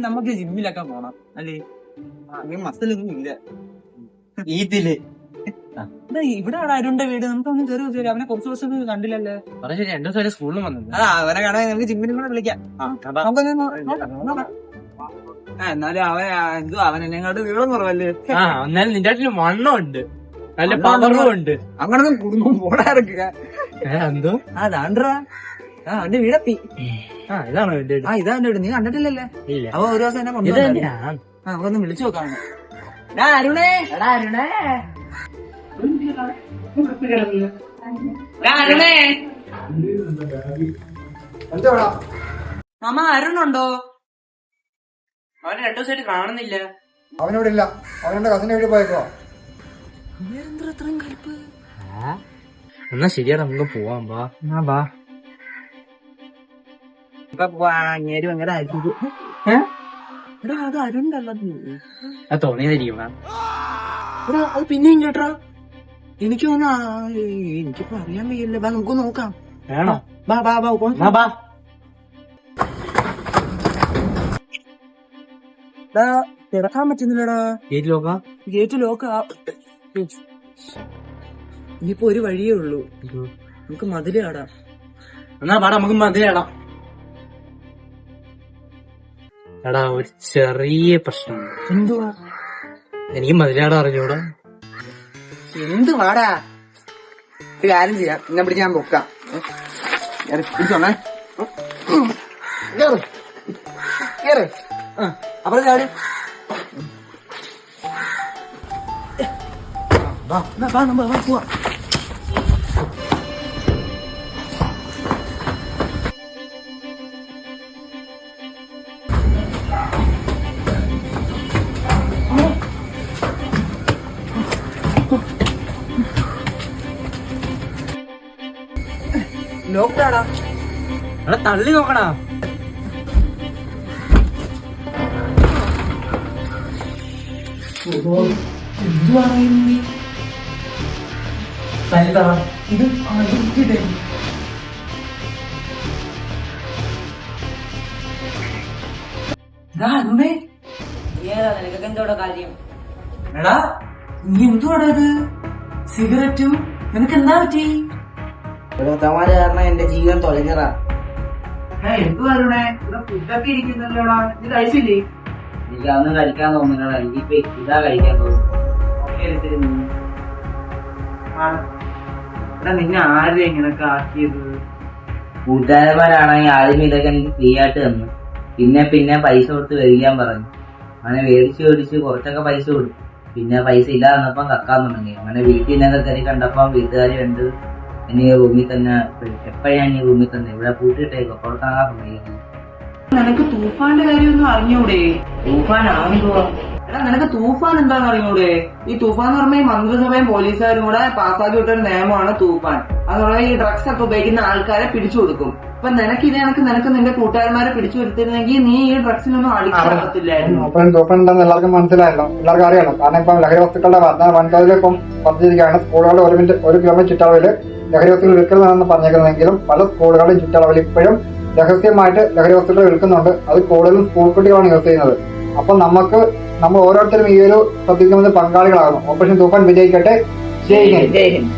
നമുക്ക് ജിമ്മിലൊക്കെ പോണം അല്ലേ? മസിലൊന്നും ഇല്ല ഇതില്. ഇവിടെ അരുണിന്റെ വീട്, നമുക്കൊന്നും കയറി വെച്ചാൽ അവനെ കുറച്ച് ദിവസം കണ്ടില്ലല്ലേ? ശരി, 2 ദിവസം സ്കൂളിൽ വന്നത്. അവനെ കാണാൻ നമുക്ക് ജിമ്മിനും കൂടെ വിളിക്കാം. എന്നാലും അവൻ എന്നെങ്ങോട്ട് വീടും കുറവല്ലേ? എന്നാലും നിന്റെ വണ്ണം ഉണ്ട്, നല്ല പവറും ഉണ്ട്. അങ്ങനൊന്നും കുടുംബം പോടാറക്കുക എന്തോ അതാണ്ടാ അവന്റെ വീടെത്തി. ഇതാണ് ഇതാ വീട്. നീ കണ്ടിട്ടില്ലല്ലേ? അപ്പൊ ഒരു ദിവസം എന്നെ കൊണ്ടുവന്നു. നമുക്കൊന്ന് വിളിച്ചു നോക്കാം. അരുണേ അരുണേ മാമ അരുണുണ്ടോ? അവനെ 2 ദിവസമായിട്ട് കാണുന്നില്ല. അവനോട് ഇല്ല, അവനെ കസിന്റെ വീട്ടിൽ പോയേക്കോ. എന്നാ ശരിയാ, നമുക്ക് പോവാം. വാ അങ്ങേര് ഭയങ്കര അത് അരുണ്ടല്ലോ. അത് തോന്നിയതായിരിക്കും. അത് പിന്നെയും കേട്ടാ എനിക്ക് എനിക്കിപ്പോ അറിയാൻ വയ്യല്ലേ. നമുക്ക് നോക്കാം. വേണോ? കിടക്കാൻ പറ്റുന്നില്ലടാ. ഗേറ്റ് ലോക്കാ. ഇനിയിപ്പോ ഒരു വഴിയേ ഉള്ളൂ. നമുക്ക് മതിലാടാം. എന്നാ പാടാ, നമുക്ക് മതിലാടാം. എടാ, ഒരു ചെറിയ പ്രശ്നം. എന്തുവാ? എനിക്ക് മതിലാടാ അറിഞ്ഞൂടാ. എന്ത് പാടാ? ഒരു കാര്യം ചെയ്യാം, എന്നെ പിടിച്ച് ഞാൻ പൊക്കാം. പിടിച്ചോണേ. അപ്പുറം ചാടി. പോവാ. ലോക്ക്ഡാടാ. എടാ തള്ളി നോക്കടാ. എന്തുവാണ് ഇത്? നിനക്കൊക്കെ എന്തോടെ കാര്യം? എടാ നീ എന്തുവാടാ ഇത്? സിഗരറ്റും? നിനക്ക് എന്താ പറ്റി? തമാര കാരണം എന്റെ ജീവൻ തൊലഞ്ഞതാ. എന്തുവാ ഫുഡൊക്കെ ഇരിക്കുന്നല്ലോടാ, ഇത് കഴിച്ചില്ലേ? എനിക്ക് അന്ന് കഴിക്കാൻ തോന്നുന്നടാ. എനിക്കിപ്പോ ഇതാ കഴിക്കാൻ തോന്നുന്നു. നിന്നെ ആരും ഇങ്ങനൊക്കെ ആക്കിയത്? കൂട്ടുകാരന്മാരാണെങ്കിൽ ആദ്യം ഇതൊക്കെ എനിക്ക് ഫ്രീ ആയിട്ട് തന്നു. പിന്നെ പൈസ കൊടുത്ത് മേടിക്കാൻ പറഞ്ഞു. അങ്ങനെ മേടിച്ച് കുറച്ചൊക്കെ പൈസ കൊടുത്തു. പിന്നെ പൈസ ഇല്ലാതെ വന്നപ്പം കക്കാൻ തുടങ്ങി. അങ്ങനെ വീട്ടിൽ നിന്നൊക്കെ കയറി കണ്ടപ്പം വീട്ടുകാർ കണ്ട് എന്നെ റൂമിൽ തന്നെ, എപ്പോഴാണ് ഈ റൂമിൽ തന്നെ ഇവിടെ പൂട്ടിയിട്ടേക്കോ, പുറത്താകാൻ സമ്മതിക്കുന്നു. നിനക്ക് തൂഫാന്റെ കാര്യമൊന്നും അറിഞ്ഞൂടെ? തൂഫാൻ ആണെന്തോ? എടാ നിനക്ക് തൂഫാൻ എന്താണെന്ന് അറിഞ്ഞൂടെ? ഈ തൂഫാൻ എന്ന് പറഞ്ഞാൽ ഈ മന്ത്രിസഭയും പോലീസുകാരും കൂടെ പാസ്സാക്കി വിട്ട ഒരു നിയമമാണ് തൂഫാൻ. അതുകൊണ്ട് ഈ ഡ്രഗ്സ് ഒക്കെ ഉപയോഗിക്കുന്ന ആൾക്കാരെ പിടിച്ചു കൊടുക്കും. അപ്പൊ നിനക്ക് നിന്റെ കൂട്ടുകാരന്മാരെ പിടിച്ചു വരുത്തിരുന്നെങ്കിൽ നീ ഈ ഡ്രഗ്സിനൊന്നും അടിക്കാത്തില്ലായിരുന്നു. തൂഫാൻ ഉണ്ടെന്ന് എല്ലാവർക്കും മനസ്സിലായല്ലോ, എല്ലാവർക്കും അറിയാലോ. കാരണം ഇപ്പം ലഹരി വസ്തുക്കളുടെ വൻതോതിൽ ഇപ്പം വർദ്ധിച്ചിരിക്കുകയാണ്. സ്കൂളുകളുടെ 1 കിലോമീറ്റർ ചുറ്റളവിൽ ലഹരി വസ്തുക്കൾ വിൽക്കുന്നതെന്ന് പറഞ്ഞേക്കുന്നതെങ്കിലും പല സ്കൂളുകളുടെയും ചുറ്റളവിൽ ഇപ്പോഴും രഹസ്യമായിട്ട് ലഹരി വസ്തുക്കൾ വിൽക്കുന്നുണ്ട്. അത് കൂടുതലും സ്കൂൾ കുട്ടികളാണ് യൂസ് ചെയ്യുന്നത്. അപ്പൊ നമ്മൾ ഓരോരുത്തരും ഈ ഒരു ശ്രദ്ധിക്കുന്നത് പങ്കാളികളാകുന്നു. ഓപ്പറേഷൻ തൂഫാൻ വിജയിക്കട്ടെ. ജയ് ഹിന്ദ്.